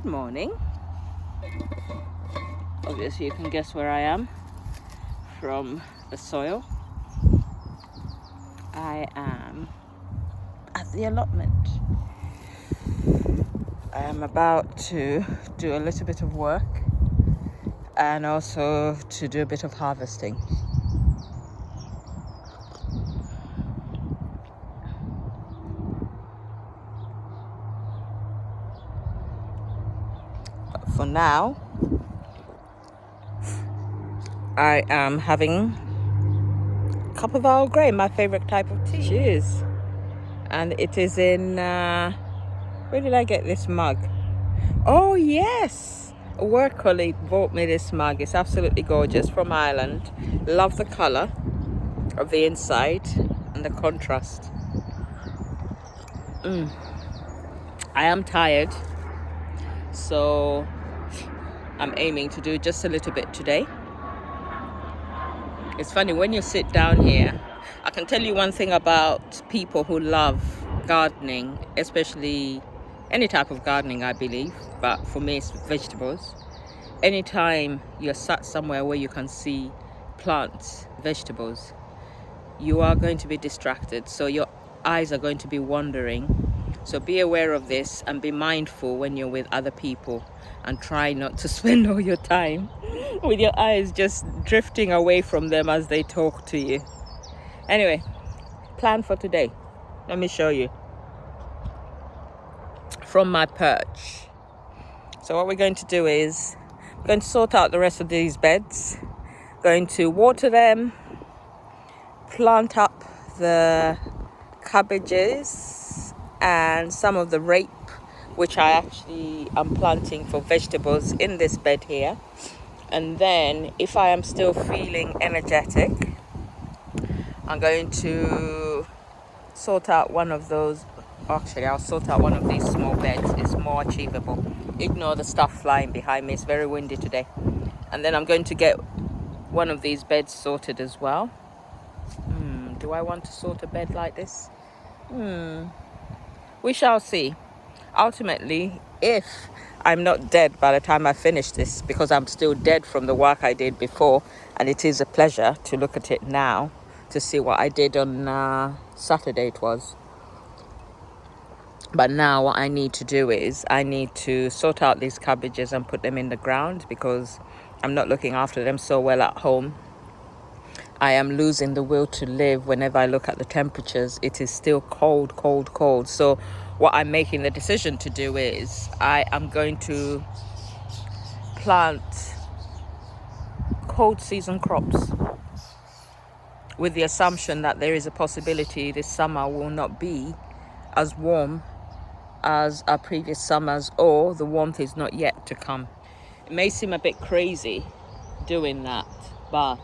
Good morning. Obviously you can guess where I am from the soil. I am at the allotment. I am about to do a little bit of work and also to do a bit of harvesting. But for now, I am having a cup of Earl Grey, my favorite type of tea. Cheers. And it is in, where did I get this mug? Oh yes, a work colleague bought me this mug. It's absolutely gorgeous, from Ireland. Love the colour of the inside and the contrast. I am tired, so I'm aiming to do just a little bit today. It's funny, when you sit down here, I can tell you one thing about people who love gardening, especially any type of gardening, I believe, but for me it's vegetables. Anytime you're sat somewhere where you can see plants, vegetables, you are going to be distracted, so your eyes are going to be wandering. So be aware of this and be mindful when you're with other people, and try not to spend all your time with your eyes just drifting away from them as they talk to you. Anyway, plan for today. Let me show you from my perch. So what we're going to do is we're going to sort out the rest of these beds, going to water them, plant up the cabbages and some of the rape, which I actually am planting for vegetables in this bed here. And then if I am still feeling energetic, I'm going to sort out one of those. Actually, I'll sort out one of these small beds. It's more achievable. Ignore the stuff flying behind me. It's very windy today. And then I'm going to get one of these beds sorted as well. Do I want to sort a bed like this? We shall see. Ultimately, if I'm not dead by the time I finish this, because I'm still dead from the work I did before, and it is a pleasure to look at it now, to see what I did on Saturday it was. But now what I need to do is I need to sort out these cabbages and put them in the ground, because I'm not looking after them so well at home. I am losing the will to live. Whenever I look at the temperatures, it is still cold. So what I'm making the decision to do is I am going to plant cold season crops, with the assumption that there is a possibility this summer will not be as warm as our previous summers, or the warmth is not yet to come. It may seem a bit crazy doing that, but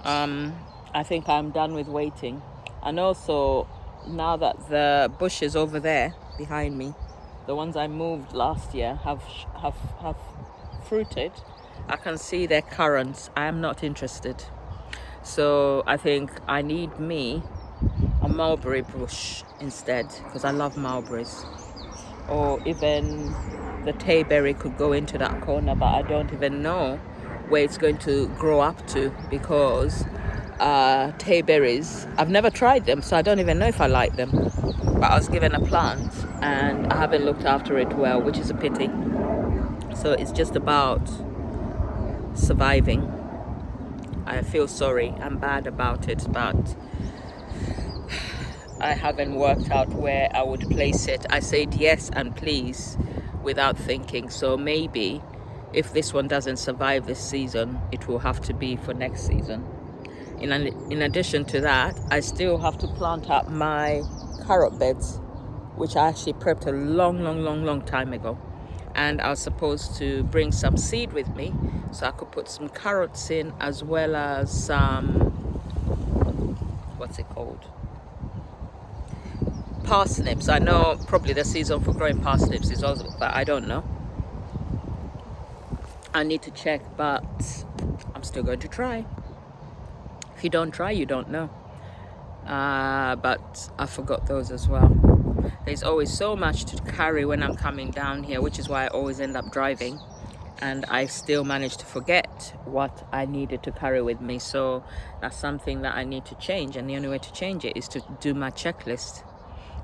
I think I'm done with waiting. And also, now that the bushes over there behind me, the ones I moved last year, have fruited, I can see their currants. I am not interested. So I think I need me a mulberry bush instead, because I love mulberries. Or even the tayberry could go into that corner, but I don't even know where it's going to grow up to, because tayberries, I've never tried them, so I don't even know if I like them. But I was given a plant and I haven't looked after it well, which is a pity. So it's just about surviving. I feel sorry, I'm bad about it, but I haven't worked out where I would place it. I said yes and please without thinking. So maybe if this one doesn't survive this season, it will have to be for next season. In addition to that, I still have to plant up my carrot beds, which I actually prepped a long time ago. And I was supposed to bring some seed with me, so I could put some carrots in, as well as some, what's it called? Parsnips. I know probably the season for growing parsnips is also, but I don't know. I need to check, but I'm still going to try. If you don't try, you don't know. But I forgot those as well. there's always so much to carry when I'm coming down here, which is why I always end up driving, and I still manage to forget what I needed to carry with me. So that's something that I need to change, and the only way to change it is to do my checklist,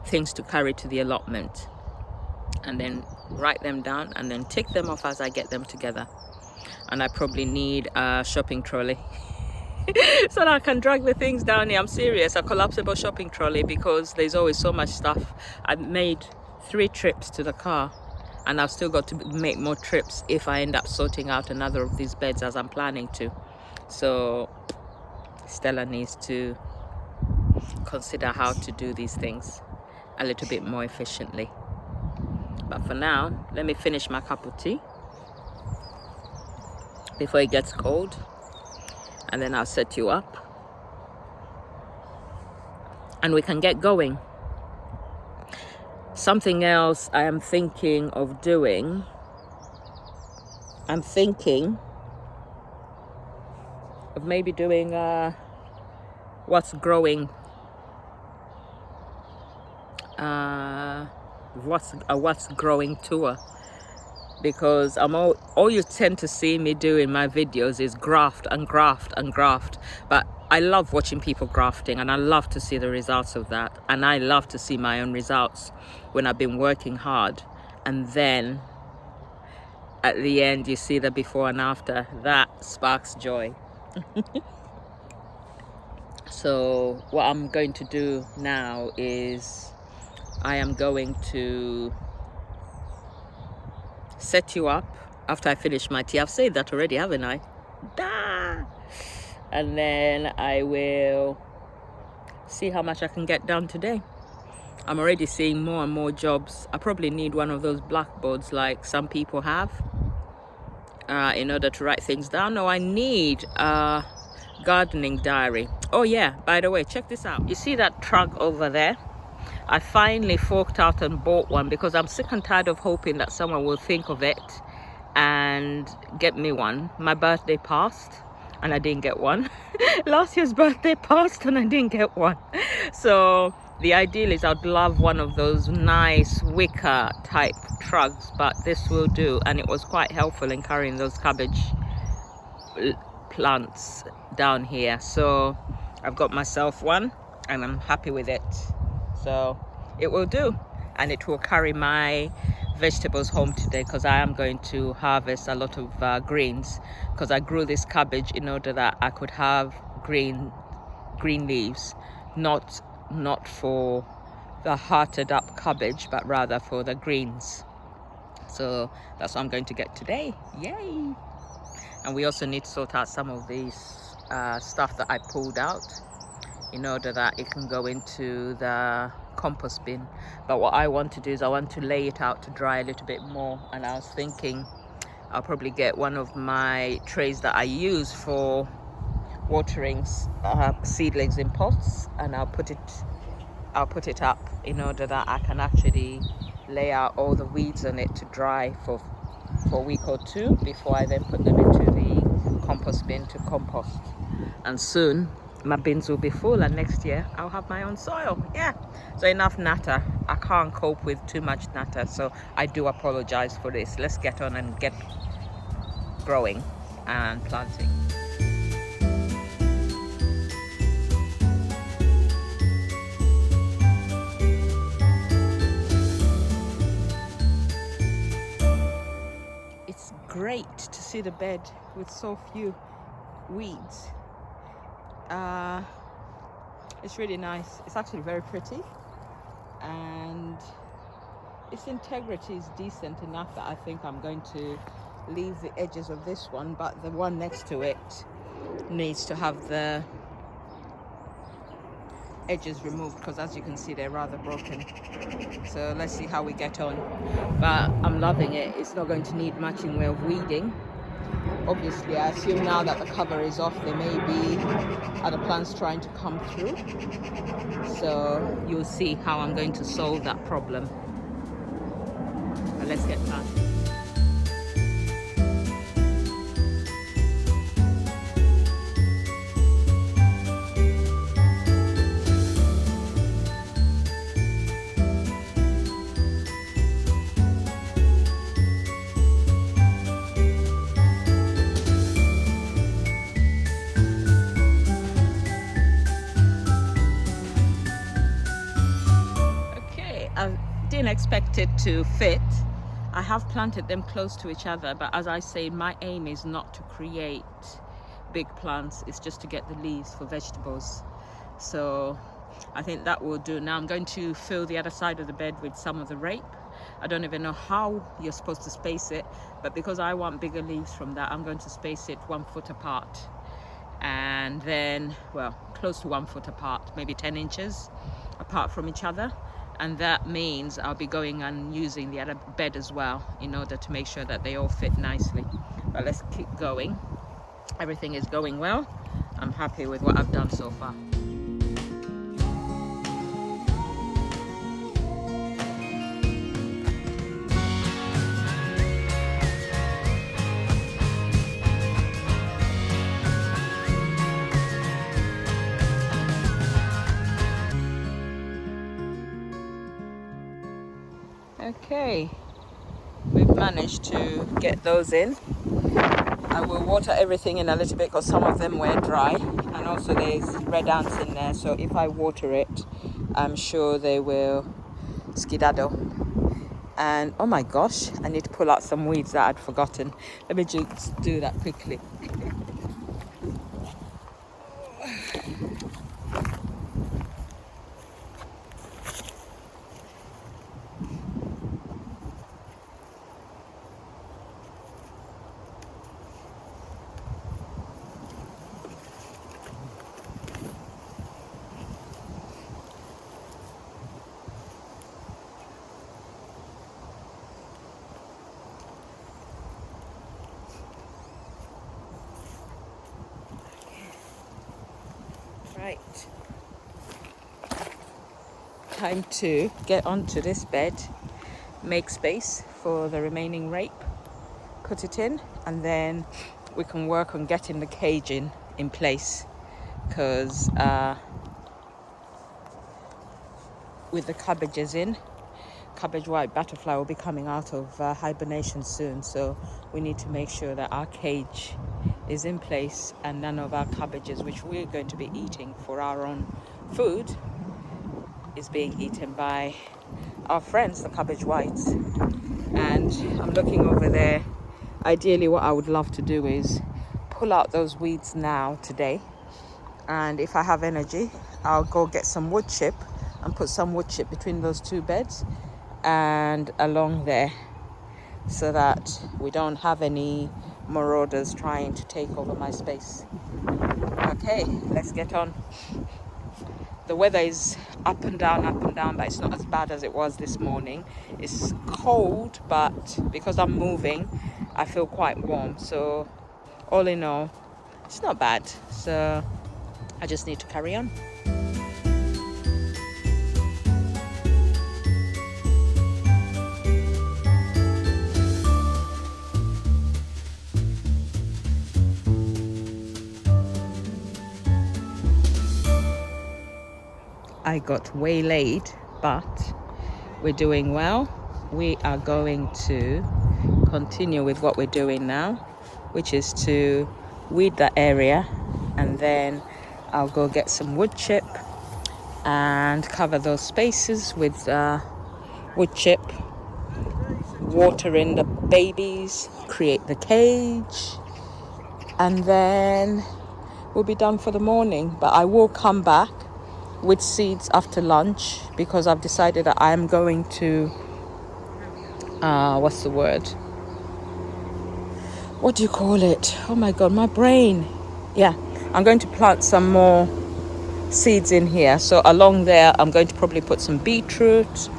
things to carry to the allotment, and then write them down and then tick them off as I get them together. And I probably need a shopping trolley so that I can drag the things down here. I'm serious, a collapsible shopping trolley, because there's always so much stuff. I've made 3 trips to the car, and I've still got to make more trips if I end up sorting out another of these beds as I'm planning to. So Stella needs to consider how to do these things a little bit more efficiently. But for now, let me finish my cup of tea before it gets cold, and then I'll set you up and we can get going. Something else I am thinking of doing, I'm thinking of maybe doing what's growing tour, because all you tend to see me do in my videos is graft and graft and graft. But I love watching people grafting, and I love to see the results of that, and I love to see my own results when I've been working hard, and then at the end you see the before and after. That sparks joy. So what I'm going to do now is I am going to set you up after I finish my tea. I've said that already, haven't I? And then I will see how much I can get done today. I'm already seeing more and more jobs. I probably need one of those blackboards like some people have in order to write things down. No, I need a gardening diary. Oh yeah, by the way, check this out. You see that truck over there? I finally forked out and bought one, because I'm sick and tired of hoping that someone will think of it and get me one. My birthday passed and I didn't get one. Last year's birthday passed and I didn't get one. So the ideal is I'd love one of those nice wicker type trucks, but this will do. And it was quite helpful in carrying those cabbage plants down here. So I've got myself one and I'm happy with it. So it will do, and it will carry my vegetables home today, because I am going to harvest a lot of greens, because I grew this cabbage in order that I could have green leaves, not for the hearted up cabbage, but rather for the greens. So that's what I'm going to get today. Yay! And we also need to sort out some of these stuff that I pulled out in order that it can go into the compost bin. But what I want to do is I want to lay it out to dry a little bit more, and I was thinking I'll probably get one of my trays that I use for watering seedlings in pots, and I'll put it up in order that I can actually lay out all the weeds on it to dry for a week or two before I then put them into the compost bin to compost. And soon my bins will be full, and next year I'll have my own soil. Yeah, so enough natter. I can't cope with too much natter, so I do apologize for this. Let's get on and get growing and planting. It's great to see the bed with so few weeds. It's really nice. It's actually very pretty, and its integrity is decent enough that I think I'm going to leave the edges of this one, but the one next to it needs to have the edges removed, because as you can see they're rather broken. So let's see how we get on, but I'm loving it. It's not going to need much in way of weeding. Obviously, I assume now that the cover is off, there may be other plants trying to come through. So you'll see how I'm going to solve that problem. But let's get planted. didn't expect it to fit. I have planted them close to each other, but as I say, my aim is not to create big plants, it's just to get the leaves for vegetables. So I think that will do. Now I'm going to fill the other side of the bed with some of the rape. I don't even know how you're supposed to space it, but because I want bigger leaves from that, I'm going to space it 1 foot apart, and then, well, close to 1 foot apart, maybe 10 inches apart from each other. And that means I'll be going and using the other bed as well in order to make sure that they all fit nicely. But let's keep going. Everything is going well. I'm happy with what I've done so far. Okay, we've managed to get those in. I will water everything in a little bit because some of them were dry, and also there's red ants in there, so if I water it, I'm sure they will skedaddle. And oh my gosh, I need to pull out some weeds that I'd forgotten. Let me just do that quickly. Right, time to get onto this bed, make space for the remaining rape, put it in, and then we can work on getting the cage in place, because with the cabbages in, cabbage white butterfly will be coming out of hibernation soon, so we need to make sure that our cage is in place and none of our cabbages, which we're going to be eating for our own food, is being eaten by our friends, the cabbage whites. And I'm looking over there. Ideally, what I would love to do is pull out those weeds now today, and if I have energy, I'll go get some wood chip and put some wood chip between those two beds and along there, so that we don't have any marauders trying to take over my space. Okay, let's get on. The weather is up and down, but it's not as bad as it was this morning. It's cold, but because I'm moving, I feel quite warm. So all in all, it's not bad. So I just need to carry on. I got waylaid, but we're doing well. We are going to continue with what we're doing now, which is to weed that area, and then I'll go get some wood chip and cover those spaces with wood chip, water in the babies, create the cage, and then we'll be done for the morning. But I will come back with seeds after lunch, because I've decided that I am going to what's the word? What do you call it? Oh my god, my brain. Yeah, I'm going to plant some more seeds in here. So along there, I'm going to probably put some beetroot.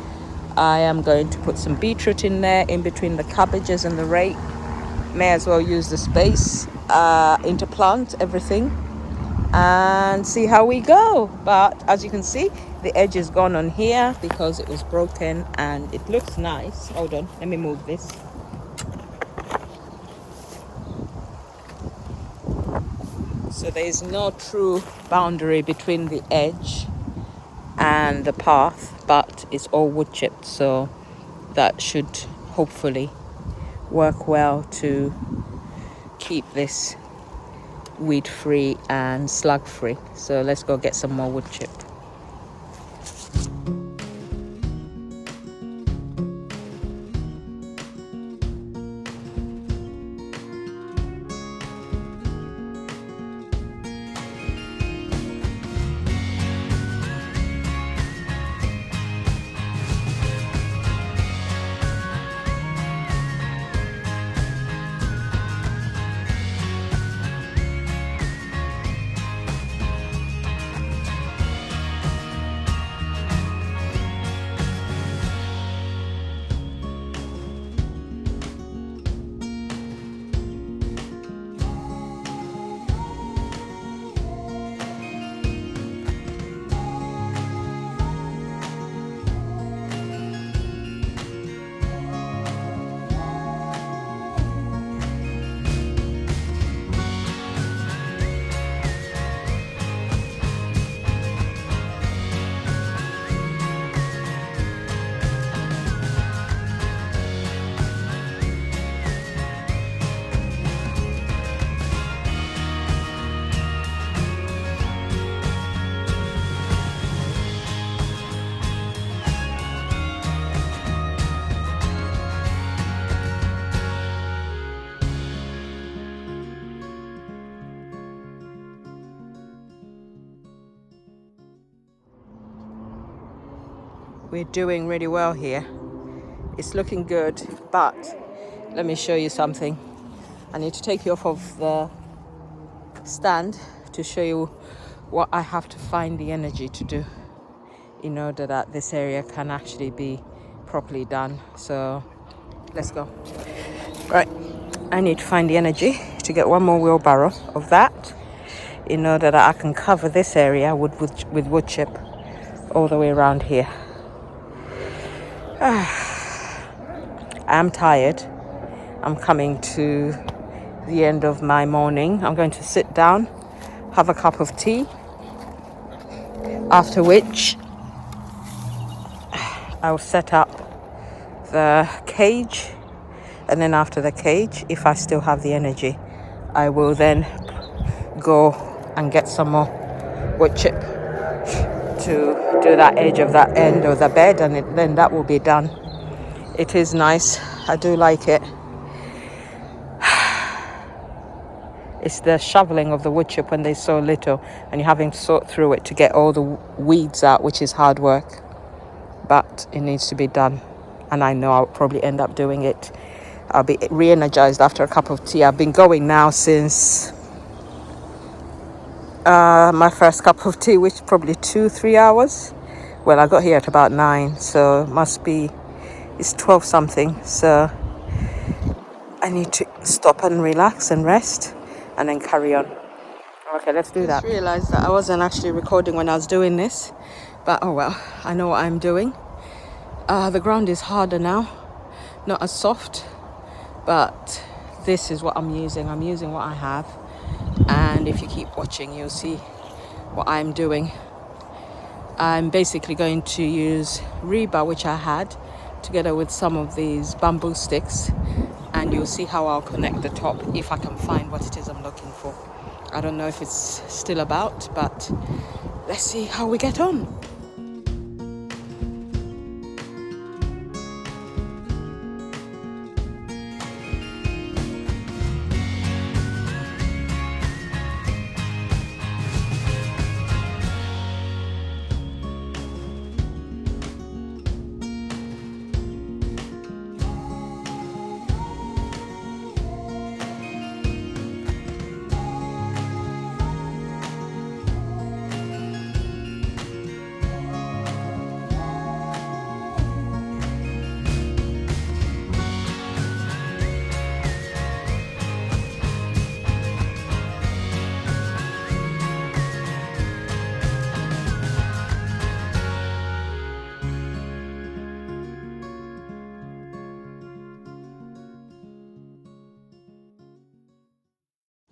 I am going to put some beetroot in there, in between the cabbages and the rape. May as well use the space, interplant everything and see how we go. But as you can see, the edge is gone on here because it was broken, and it looks nice. Hold on, let me move this. So there is no true boundary between the edge and the path, but it's all wood chipped, so that should hopefully work well to keep this weed free and slug free. So let's go get some more wood chip. We're doing really well here. It's looking good, but let me show you something. I need to take you off of the stand to show you what I have to find the energy to do in order that this area can actually be properly done. So let's go. Right, I need to find the energy to get one more wheelbarrow of that in order that I can cover this area with wood chip all the way around here. I'm tired. I'm coming to the end of my morning. I'm going to sit down, have a cup of tea, after which I'll set up the cage, and then after the cage, if I still have the energy, I will then go and get some more wood chip to do that edge of that end of the bed, and then that will be done. It is nice. I do like it. It's the shoveling of the wood chip when they're so little and you're having to sort through it to get all the weeds out, which is hard work, but it needs to be done, and I know I'll probably end up doing it. I'll be re-energized after a cup of tea. I've been going now since my first cup of tea, which is probably 2-3 hours. Well, I got here at about 9, so it's 12 something, so I need to stop and relax and rest and then carry on. Okay, let's do that. I just realized that I wasn't actually recording when I was doing this, but oh well, I know what I'm doing. The ground is harder now, not as soft, but this is what I'm using. I'm using what I have, and if you keep watching, you'll see what I'm doing. I'm basically going to use rebar, which I had, together with some of these bamboo sticks, and you'll see how I'll connect the top if I can find what it is I'm looking for. I don't know if it's still about, but let's see how we get on.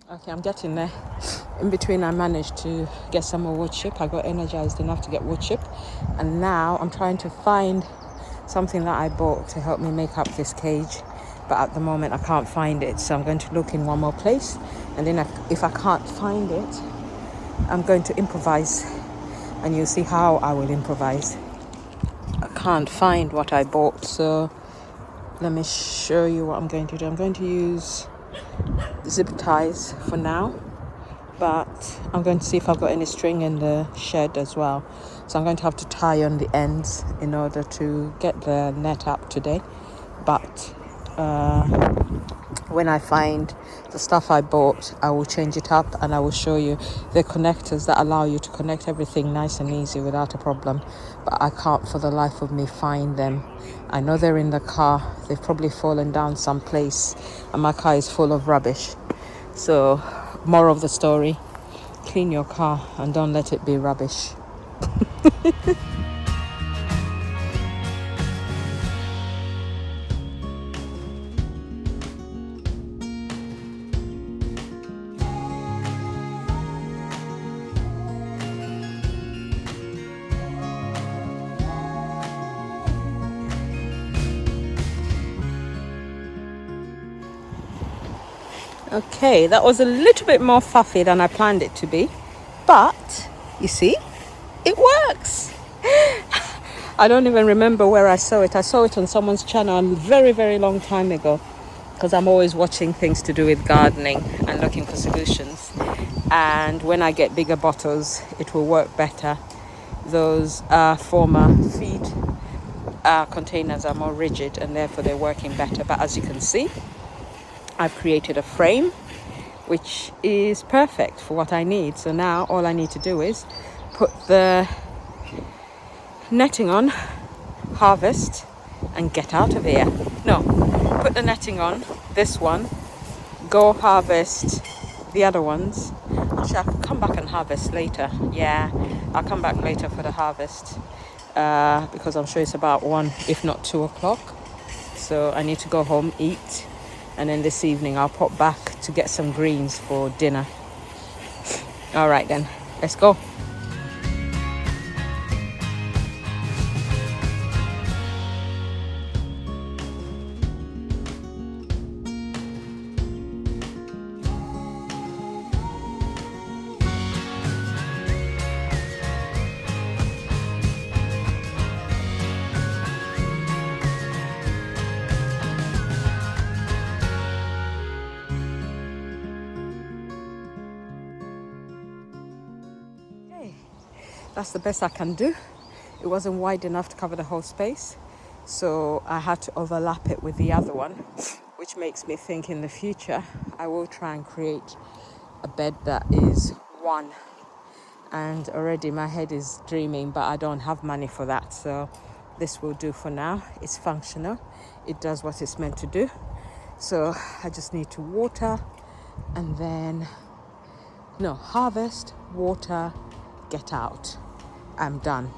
Okay, I'm getting there. In between, I managed to get some more wood chip. I got energized enough to get wood chip, and now I'm trying to find something that I bought to help me make up this cage, but at the moment I can't find it, so I'm going to look in one more place, and then if I can't find it, I'm going to improvise, and you'll see how I will improvise. I can't find what I bought, so let me show you what I'm going to do. I'm going to use zip ties for now, but I'm going to see if I've got any string in the shed as well, so I'm going to have to tie on the ends in order to get the net up today. But when I find the stuff I bought, I will change it up and I will show you the connectors that allow you to connect everything nice and easy without a problem, but I can't for the life of me find them. I know they're in the car. They've probably fallen down someplace, and my car is full of rubbish. So, moral of the story, clean your car and don't let it be rubbish. Okay, that was a little bit more fluffy than I planned it to be, but you see, it works. I don't even remember where I saw it. I saw it on someone's channel a very, very long time ago, because I'm always watching things to do with gardening and looking for solutions. And when I get bigger bottles, it will work better. Those former feed containers are more rigid and therefore they're working better. But as you can see, I've created a frame which is perfect for what I need. So now all I need to do is put the netting on, harvest, and get out of here. No, put the netting on, this one, go harvest the other ones. Actually, I can come back and harvest later. Yeah, I'll come back later for the harvest because I'm sure it's about 1, if not 2 o'clock. So I need to go home, eat, and then this evening I'll pop back to get some greens for dinner. All right then, let's go. That's the best I can do. It wasn't wide enough to cover the whole space, so I had to overlap it with the other one, which makes me think in the future I will try and create a bed that is one. And already my head is dreaming, but I don't have money for that, so this will do for now. It's functional, it does what it's meant to do. So I just need to water and then harvest, water, get out. I'm done.